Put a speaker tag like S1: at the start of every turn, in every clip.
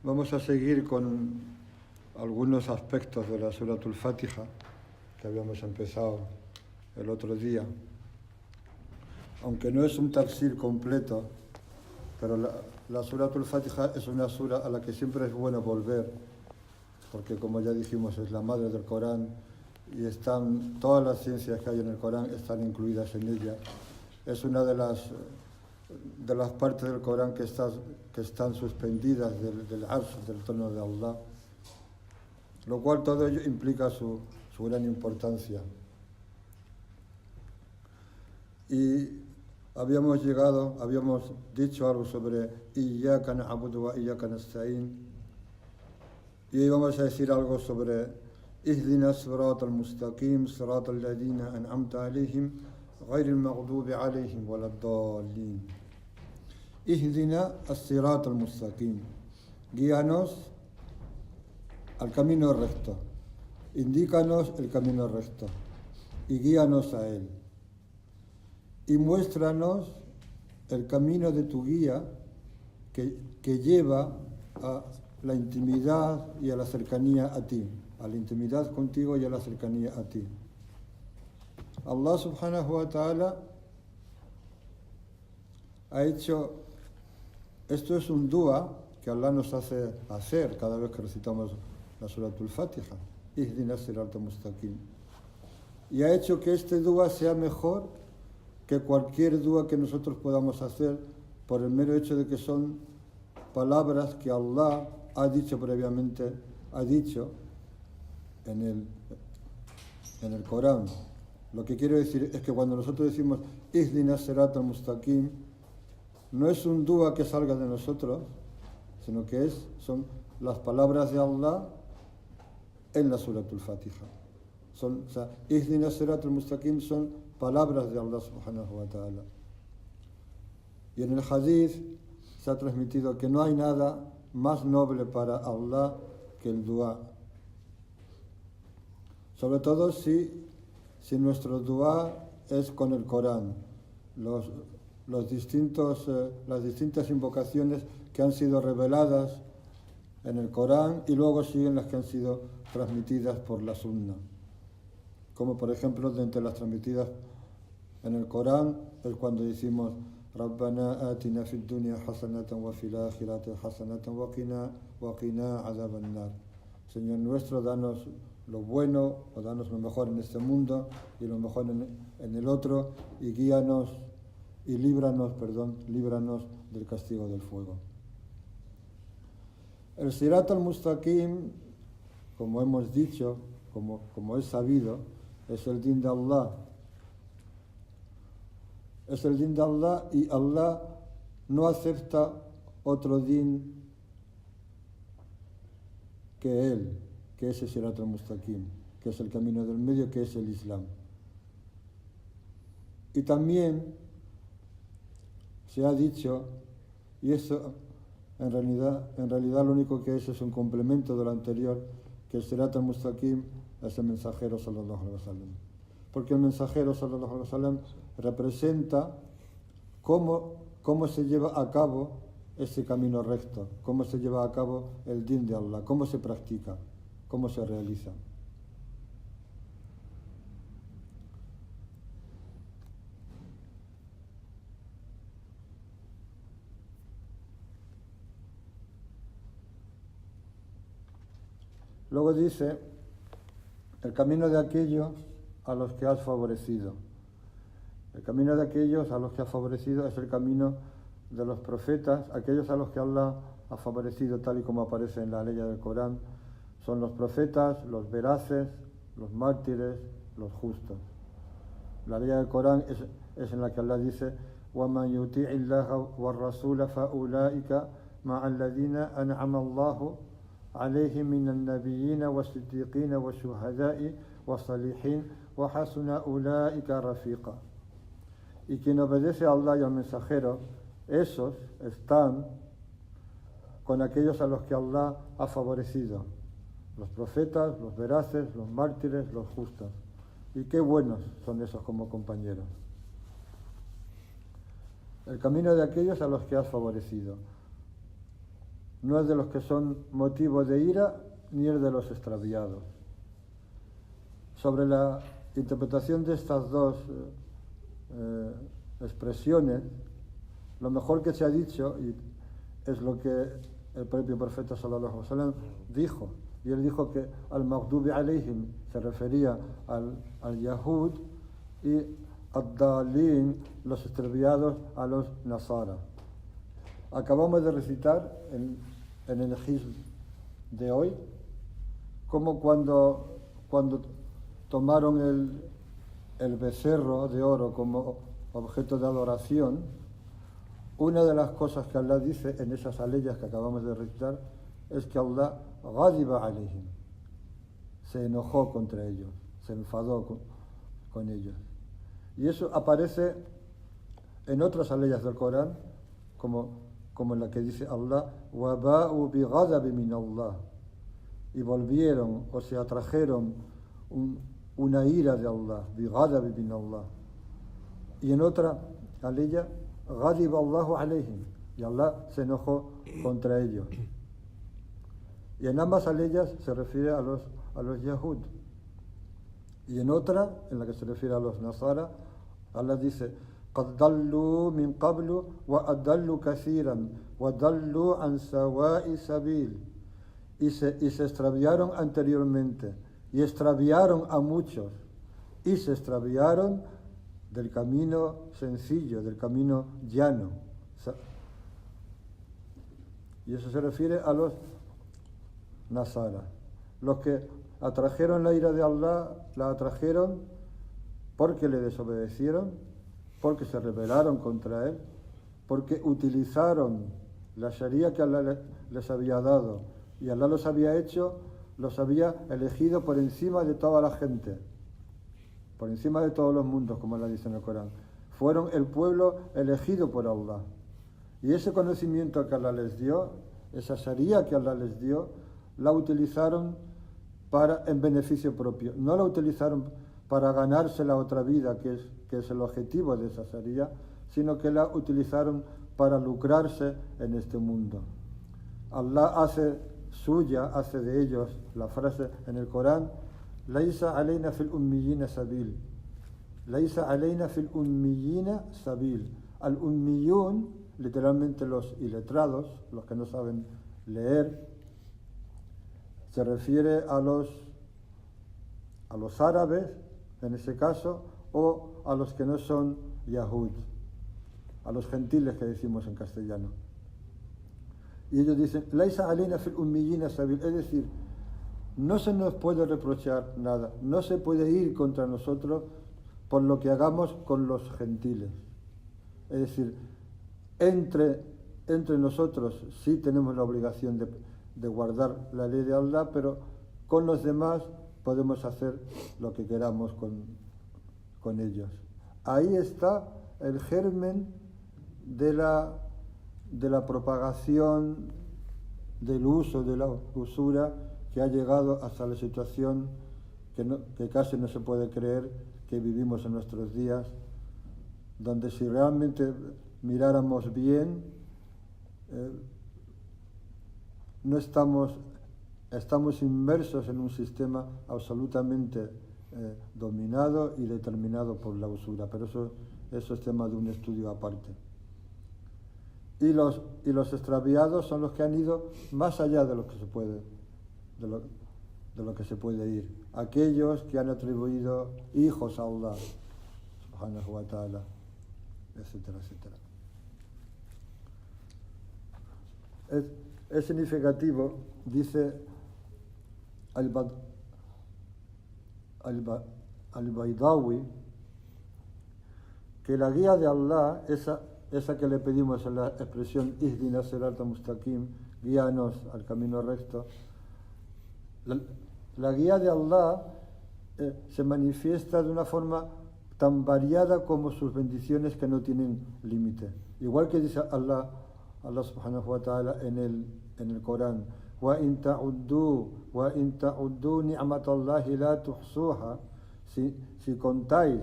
S1: Vamos a seguir con algunos aspectos de la Suratul Fatiha que habíamos empezado el otro día. Aunque no es un tafsir completo, pero la Suratul Fatiha es una sura a la que siempre es bueno volver, porque como ya dijimos es la madre del Corán y todas las ciencias que hay en el Corán están incluidas en ella. Es una de las partes del Corán que están suspendidas del Arsh, del trono de Allah, lo cual todo ello implica su gran importancia. Y habíamos dicho algo sobre Iyyaka na'budu wa iyyaka nasta'in, y hoy vamos a decir algo sobre Ihdina siratal mustaqim, siratal ladina an'amta alayhim, ghayril maghdubi alayhim waladdallin. Ihdina as-siratal mustaqim, guíanos al camino recto, indícanos el camino recto y guíanos a él. Y muéstranos el camino de tu guía que lleva a la intimidad y a la cercanía a ti, a la intimidad contigo y a la cercanía a ti. Allah subhanahu wa ta'ala ha hecho, esto es un dua que Allah nos hace hacer cada vez que recitamos la Suratul Fatiha, Ihdina siratal mustaqim, y ha hecho que este dua sea mejor que cualquier dua que nosotros podamos hacer por el mero hecho de que son palabras que Allah ha dicho previamente, ha dicho en el Corán. Lo que quiero decir es que cuando nosotros decimos Ihdina siratal mustaqim, no es un dua que salga de nosotros, sino que son las palabras de Allah en la Suratul Fatiha. Ihdina siratal mustaqim son palabras de Allah subhanahu wa ta'ala. Y en el hadith se ha transmitido que no hay nada más noble para Allah que el dua. Sobre todo si nuestro dua es con el Corán, las distintas invocaciones que han sido reveladas en el Corán y luego siguen las que han sido transmitidas por la Sunna. Como por ejemplo, de entre las transmitidas en el Corán es cuando decimos Rabbana atina fid dunya hasanatan wa fil akhirati hasanatan wa qina adhaban nar. Señor nuestro, danos lo bueno o danos lo mejor en este mundo y lo mejor en el otro, y guíanos y líbranos del castigo del fuego. El Sirat al-Mustaqim, como hemos dicho, como es sabido, es el din de Allah. Es el din de Allah y Allah no acepta otro din que él, que es el Sirat al-Mustaqim, que es el camino del medio, que es el Islam. Y también se ha dicho, y eso en realidad lo único que es un complemento de lo anterior, que el Sirat al-Mustaqim es el mensajero sallallahu alaihi wasallam. Porque el mensajero sallallahu alaihi wasallam representa cómo se lleva a cabo ese camino recto, cómo se lleva a cabo el din de Allah, cómo se practica, cómo se realiza. Luego dice, el camino de aquellos a los que has favorecido. El camino de aquellos a los que has favorecido es el camino de los profetas, aquellos a los que Allah ha favorecido, tal y como aparece en la ley del Corán, son los profetas, los veraces, los mártires, los justos. La ley del Corán es en la que Allah dice, وَمَنْ يُطِعِ اللَّهَ وَالرَّسُولَ فَأُولَٰئِكَ مَعَ الَّذِينَ أَنْعَمَ اللَّهُ عليهم من النبيين والصديقين والشهداء والصالحين وحسن أولئك رفيقا. Y quien obedece a Allah y al mensajero, esos están con aquellos a los que Allah ha favorecido, los profetas, los veraces, los mártires, los justos. Y qué buenos son esos como compañeros. El camino de aquellos a los que has favorecido. no es de los que son motivo de ira, ni es de los extraviados. Sobre la interpretación de estas dos expresiones, lo mejor que se ha dicho, y es lo que el propio profeta sallallahu alaihi wasallam dijo, y él dijo que al maghdubi alayhim se refería al Yahud, y ad-dalin, los extraviados, a los Nasara. Acabamos de recitar en el hizb de hoy como cuando tomaron el becerro de oro como objeto de adoración, una de las cosas que Allah dice en esas aleyas que acabamos de recitar es que Allah ghadiba alayhim, se enojó contra ellos, se enfadó con ellos. Y eso aparece en otras aleyas del Corán, como la que dice Allah, وَبَاءُوا بِغَضَبٍ مِّنَ اللَّهِ, y volvieron o se atrajeron una ira de Allah, بِغَضَبٍ مِّنَ اللَّهِ. Y en otra aleya, غَضِبَ اللَّهُ عَلَيْهِمْ, y Allah se enojó contra ellos. Y en ambas aleyas se refiere a los Yahud. Y en otra, en la que se refiere a los Nasara, Allah dice, قَدْ ضَلُّوا مِنْ قَبْلُ وَأَضَلُّوا كَثِيرًا وَضَلُّوا عَنْ سَوَاءِ سَبِيلٍ, y se extraviaron anteriormente, y extraviaron a muchos, y se extraviaron del camino sencillo, del camino llano. Y eso se refiere a los Nasara, los que atrajeron la ira de Allah, la atrajeron porque le desobedecieron, porque se rebelaron contra él, porque utilizaron la sharia que Allah les había dado, y Allah los había elegido por encima de toda la gente, por encima de todos los mundos, como Allah dice en el Corán. Fueron el pueblo elegido por Allah. Y ese conocimiento que Allah les dio, esa sharia que Allah les dio, la utilizaron en beneficio propio. No la utilizaron para ganarse la otra vida, que es el objetivo de esa sharia, sino que la utilizaron para lucrarse en este mundo. Allah hace de ellos la frase en el Corán, Laisa alayna fil ummiyina sabil. Laisa alayna fil ummiyina sabil. Al ummiyun, literalmente los iletrados, los que no saben leer, se refiere a los árabes, en ese caso, o a los que no son Yahud, a los gentiles que decimos en castellano. Y ellos dicen, Laisa alayna fil ummiyina sabil, es decir, no se nos puede reprochar nada, no se puede ir contra nosotros por lo que hagamos con los gentiles. Es decir, entre nosotros sí tenemos la obligación de guardar la ley de Allah, pero con los demás podemos hacer lo que queramos con ellos. Ahí está el germen de la propagación del uso de la usura, que ha llegado hasta la situación que casi no se puede creer que vivimos en nuestros días, donde si realmente miráramos bien, estamos inmersos en un sistema absolutamente dominado y determinado por la usura, pero eso es tema de un estudio aparte. Y los extraviados son los que han ido más allá de lo que se puede, de lo que se puede ir. Aquellos que han atribuido hijos a Allah, subhanahu wa ta'ala, etcétera, etcétera. Es significativo, dice al-Baydawi, que la guía de Allah, esa que le pedimos en la expresión Ihdina Sirata Mustaqim, guíanos al camino recto, la guía de Allah se manifiesta de una forma tan variada como sus bendiciones, que no tienen límite. Igual que dice Allah subhanahu wa ta'ala en el Corán, وَإِن تَعُدُّوا نِعْمَةَ اللَّهِ لَا تُحْصُوهَا, si contáis,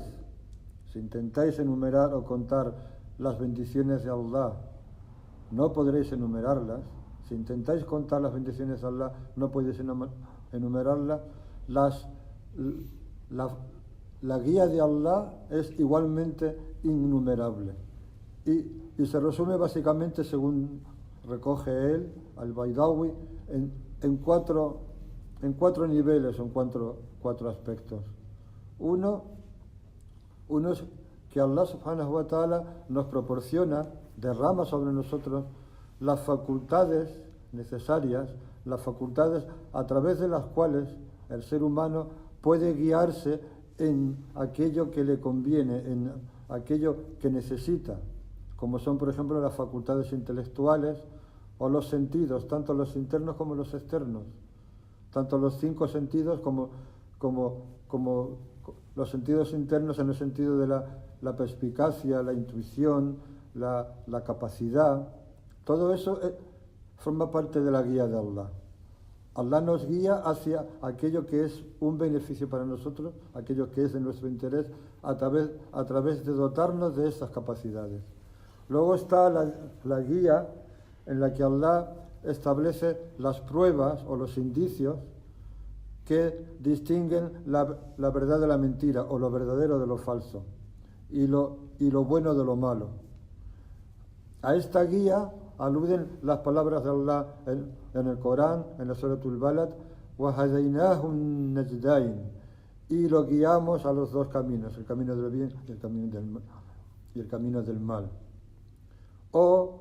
S1: si intentáis enumerar o contar las bendiciones de Allah, no podréis enumerarlas. si intentáis contar las bendiciones de Allah, no podéis enumerarlas. La guía de Allah es igualmente innumerable. Y se resume básicamente, según recoge él, al-Baydawi, en cuatro niveles, en cuatro aspectos. Uno es que Allah subhanahu wa ta'ala nos proporciona, derrama sobre nosotros las facultades necesarias, las facultades a través de las cuales el ser humano puede guiarse en aquello que le conviene, en aquello que necesita, como son, por ejemplo, las facultades intelectuales o los sentidos, tanto los internos como los externos, tanto los 5 sentidos como los sentidos internos en el sentido de la perspicacia, la intuición, la capacidad. Todo eso forma parte de la guía de Allah. Allah nos guía hacia aquello que es un beneficio para nosotros, aquello que es de nuestro interés, a través de dotarnos de esas capacidades. Luego está la guía en la que Allah establece las pruebas o los indicios que distinguen la verdad de la mentira, o lo verdadero de lo falso, y lo bueno de lo malo. A esta guía aluden las palabras de Allah en el Corán, en la Suratul Balad, وَهَدَيْنَاهُ النَّجْدَيْنِ, y lo guiamos a los 2 caminos, el camino del bien y el camino del mal. O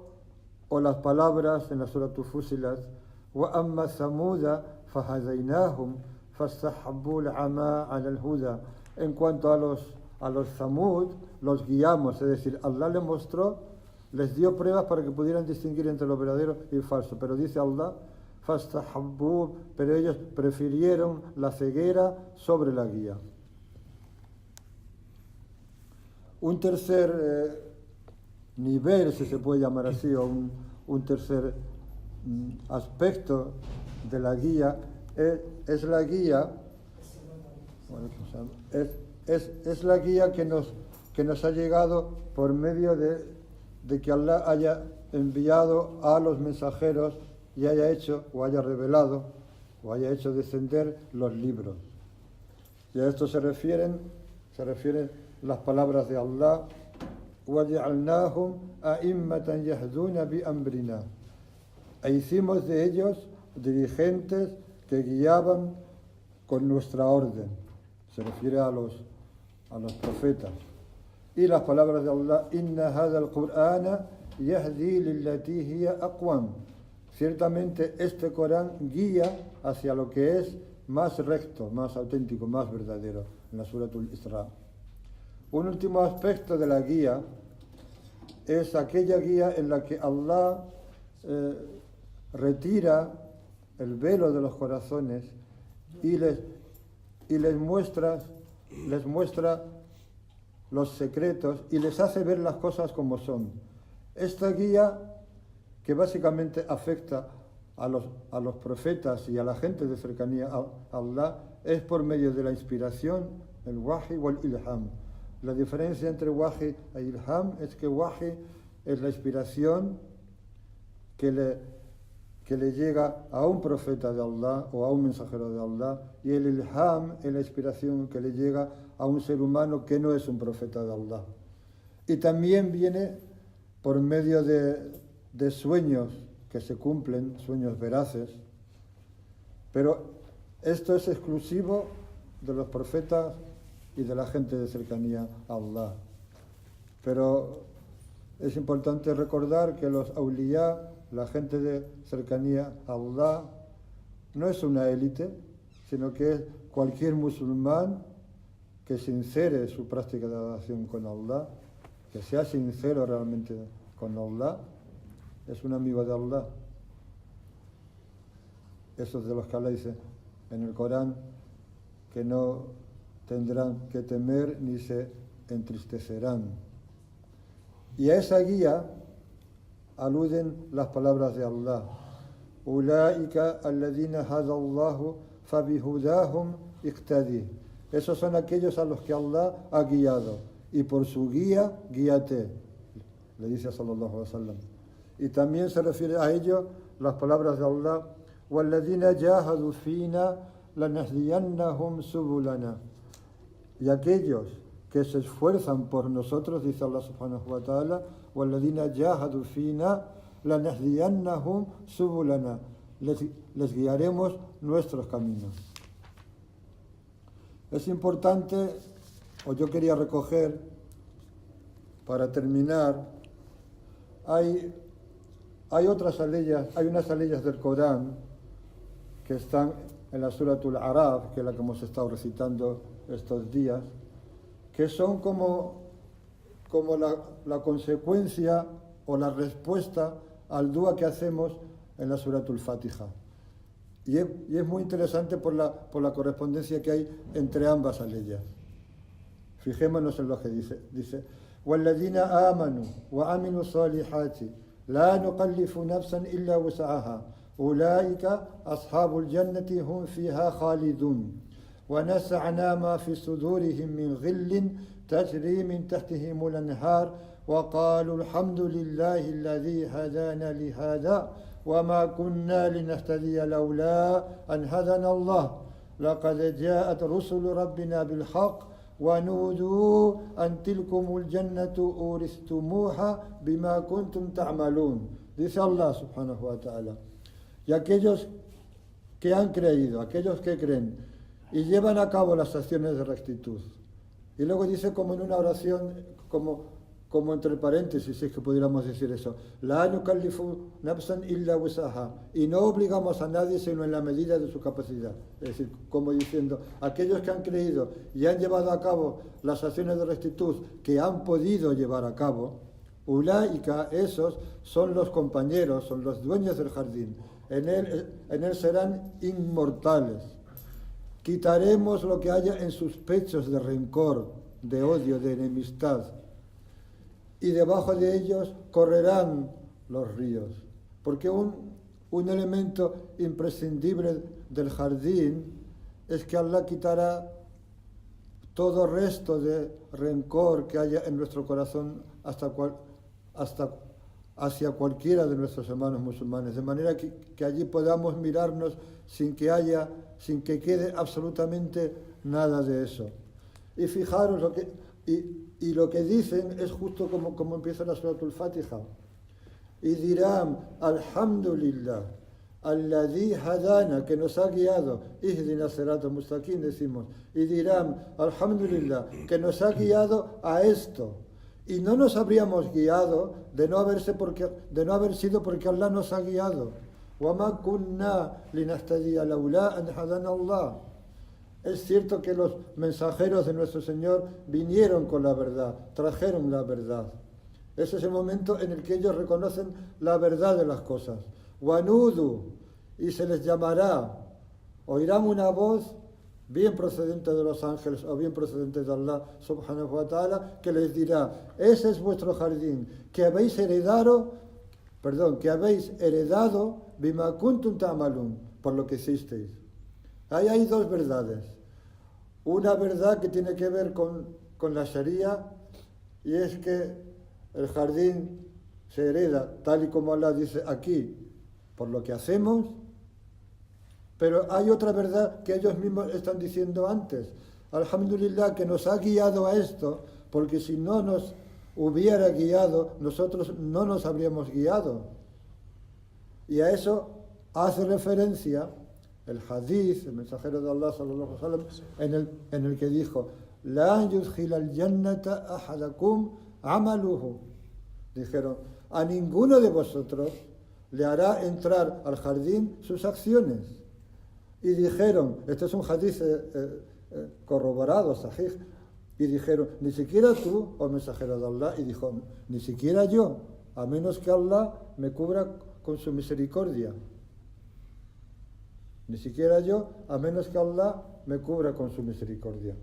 S1: las palabras en la Suratul Fusilat, وَأَمَّا ثَمُودَ فَهَدَيْنَاهُمْ فَاسْتَحَبُّوا الْعَمَى عَلَى الْهُدَى. En cuanto a los Samud, los guiamos, es decir, Allah les mostró, les dio pruebas para que pudieran distinguir entre lo verdadero y falso, pero dice Allah, فَاسْتَحَبُّوا, pero ellos prefirieron la ceguera sobre la guía. Un tercer nivel, si se puede llamar así, o un tercer aspecto de la guía es la guía, es la guía que nos ha llegado por medio de que Allah haya enviado a los mensajeros y haya hecho o haya revelado o haya hecho descender los libros. Y a esto se refieren las palabras de Allah, وَجَعَلْنَاهُمْ أَئِمَّةً يَهْدُونَ بِأَمْرِنَا, e hicimos de ellos dirigentes que guiaban con nuestra orden. Se refiere a los profetas. Y las palabras de Allah, inna hadha al-Qur'ana yahdi lillati hiya aqwam. Ciertamente este Corán guía hacia lo que es más recto, más auténtico, más verdadero, en la Suratul Isra. Un último aspecto de la guía es aquella guía en la que Allah retira el velo de los corazones y les muestra los secretos y les hace ver las cosas como son. Esta guía, que básicamente afecta a los profetas y a la gente de cercanía a Allah, es por medio de la inspiración, el wahi o el ilham. La diferencia entre wahi e ilham es que wahi es la inspiración que le llega a un profeta de Allah o a un mensajero de Allah, y el ilham es la inspiración que le llega a un ser humano que no es un profeta de Allah. Y también viene por medio de sueños que se cumplen, sueños veraces, pero esto es exclusivo de los profetas y de la gente de cercanía a Allah. Pero es importante recordar que los awliya, la gente de cercanía a Allah, no es una élite, sino que es cualquier musulmán que sincere su práctica de adoración con Allah, que sea sincero realmente con Allah, es un amigo de Allah. Esos de los que Allah dice en el Corán que no tendrán que temer ni se entristecerán. Y a esa guía aluden las palabras de Allah. Ulaika alladhina hada Allahu fabihudahum iqtadi. Esos son aquellos a los que Allah ha guiado, y por su guía, guíate, le dice sallallahu alaihi wasallam. Y también se refiere a ello las palabras de Allah, وَالَّذِينَ جَاهَدُوا فِينَا لَنَهْدِيَنَّهُمْ سُبُلَنَا. Y aquellos que se esfuerzan por nosotros, dice Allah subhanahu wa ta'ala, وَالَّذِينَ جَاهَدُوا فِينَا لَنَهْدِيَنَّهُمْ سُبُلَنَا. Les guiaremos nuestros caminos. Es importante, o yo quería recoger, para terminar, hay otras aleyas, hay unas aleyas del Corán que están en la Suratul Araf, que es la que hemos estado recitando estos días, que son como la consecuencia o la respuesta al dua que hacemos en la Suratul Fatiha. Y es muy interesante por la correspondencia que hay entre ambas aleyas. Fijémonos en lo que dice وَالَّذِينَ آمَنُوا وَعَمِلُوا الصَّالِحَاتِ لَا نُكَلِّفُ نَفْسًا إِلَّا وُسْعَهَا أُولَٰئِكَ أَصْحَابُ الْجَنَّةِ هُمْ فِيهَا خَالِدُونَ وَنَزَعْنَا مَا فِي صُدُورِهِم مِّن غِلٍّ تَجْرِي مِن تَحْتِهِمُ الْأَنْهَارُ وَقَالُوا الْحَمْدُ لِلَّهِ الَّذِي هَدَانَا لِهَٰذَا وَمَا كُنَّا لِنَهْتَدِيَ لَوْلَا أَنْ هَدَانَا اللَّهُ لَقَدْ جَاءَتْ رُسُلُ رَبِّنَا بِالْحَقِّ وَنُودُوا أَنْ تِلْكُمُ الْجَنَّةُ أُورِثْتُمُوهَا بِمَا كُنْتُمْ تَعْمَلُونَ. Dice Allah subhanahu wa ta'ala, y aquellos que han creído, aquellos que creen y llevan a cabo las acciones de rectitud. Y luego dice como en una oración, como entre paréntesis, si es que pudiéramos decir eso, la nukallifu nafsan illa wusaha, y no obligamos a nadie sino en la medida de su capacidad. Es decir, como diciendo, aquellos que han creído y han llevado a cabo las acciones de rectitud que han podido llevar a cabo, ulaika, esos son los compañeros, son los dueños del jardín. En él serán inmortales. Quitaremos lo que haya en sus pechos de rencor, de odio, de enemistad. Y debajo de ellos correrán los ríos. Porque un elemento imprescindible del jardín es que Allah quitará todo resto de rencor que haya en nuestro corazón hacia cualquiera de nuestros hermanos musulmanes, de manera que allí podamos mirarnos sin que quede absolutamente nada de eso. Y fijaros lo que dicen es justo como empieza la Suratul Fatiha. Y dirán, Alhamdulillah, Alladhi Hadana, que nos ha guiado, Ihdina Siratal Mustaqim, decimos. Y dirán, Alhamdulillah, que nos ha guiado a esto. Y no nos habríamos guiado de no haber sido porque Allah nos ha guiado. وَمَا كُنَّا لِنَهْتَدِيَ لَوْلَا أَنْ هَدَانَا اللَّهُ. Es cierto que los mensajeros de nuestro Señor vinieron con la verdad, trajeron la verdad. Ese es el momento en el que ellos reconocen la verdad de las cosas. وَنُودُوا, y se les llamará, oirán una voz bien procedente de los ángeles o bien procedente de Allah subhanahu wa ta'ala, que les dirá, ese es vuestro jardín, que habéis heredado bima kuntum ta'malun, por lo que hicisteis. Ahí hay dos verdades. Una verdad que tiene que ver con la Sharia, y es que el jardín se hereda, tal y como Allah dice aquí, por lo que hacemos. Pero hay otra verdad que ellos mismos están diciendo antes. Alhamdulillah, que nos ha guiado a esto, porque si no nos hubiera guiado, nosotros no nos habríamos guiado. Y a eso hace referencia el hadith, el mensajero de Allah sallallahu alaihi wasallam, en el que dijo, La yudkhil al-jannata ahadakum amaluhu. Dijeron, a ninguno de vosotros le hará entrar al jardín sus acciones. Y dijeron, este es un hadith corroborado, sahih, y dijeron, ni siquiera tú, oh mensajero de Allah, y dijo, ni siquiera yo, a menos que Allah me cubra con su misericordia. Ni siquiera yo, a menos que Allah me cubra con su misericordia.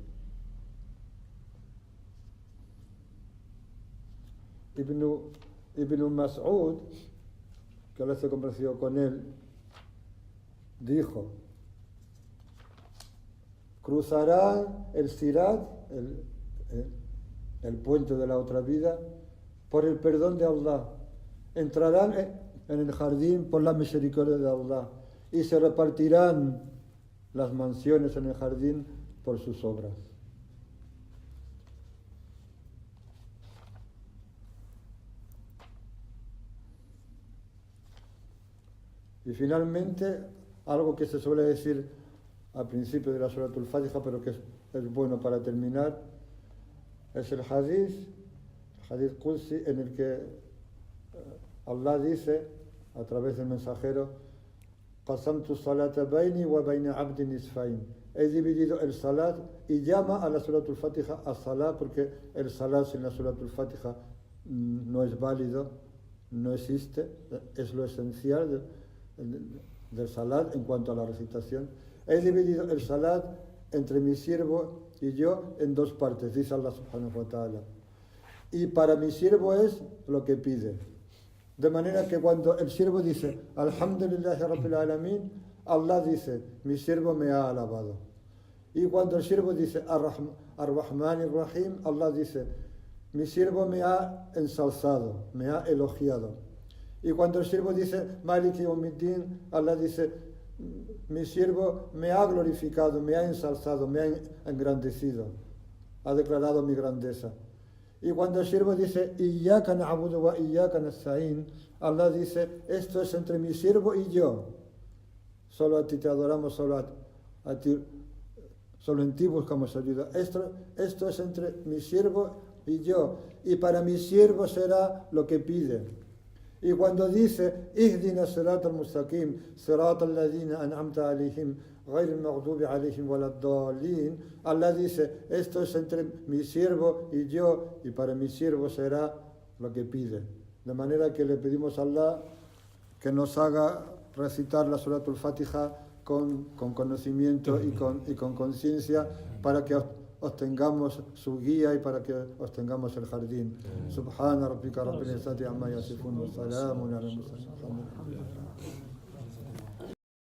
S1: Ibn Mas'ud, que Allah se convenció con él, dijo, cruzarán el Sirat, el puente de la otra vida, por el perdón de Allah, entrarán en el jardín por la misericordia de Allah y se repartirán las mansiones en el jardín por sus obras. Y finalmente, algo que se suele decir al principio de la Surat al-Fatiha, pero que es bueno para terminar, es el hadith Qudsi, en el que Allah dice, a través del mensajero, qasamtu salata bayni wa bayna abdi nisfain. He dividido el salat, y llama a la Surat al-Fatiha a salat, porque el salat sin la Surat al-Fatiha no es válido, no existe, es lo esencial del salat en cuanto a la recitación. He dividido el salat entre mi siervo y yo en dos partes, dice Allah subhanahu wa ta'ala. Y para mi siervo es lo que pide. De manera que cuando el siervo dice Alhamdulillahi Rabbil Alamin, Allah dice, mi siervo me ha alabado. Y cuando el siervo dice Ar-Rahman Ar-Rahim, Allah dice, mi siervo me ha ensalzado, me ha elogiado. Y cuando el siervo dice Maliki Yawmiddin, Allah dice, mi siervo me ha glorificado, me ha ensalzado, me ha engrandecido, ha declarado mi grandeza. Y cuando el siervo dice Iyyaka na'budu wa iyyaka nasta'in, Allah dice, esto es entre mi siervo y yo. Solo a ti te adoramos, solo a ti, solo en ti buscamos ayuda. Esto es entre mi siervo y yo. Y para mi siervo será lo que pide. Y cuando dice Ihdina sirat al-mustaqim, sirat al-ladina an'amta alayhim, غير المغضوب عليهم ولا الضالين, Allah dice, esto es entre mi siervo y yo, y para mi siervo será lo que pide. De manera que le pedimos a Allah que nos haga recitar la Surat al-Fatiha con conocimiento y con conciencia, para que obtengamos su guía y para que obtengamos el jardín. Subhana rabbika rabbil izzati amma yasifun wa salamun ala al-mursalin.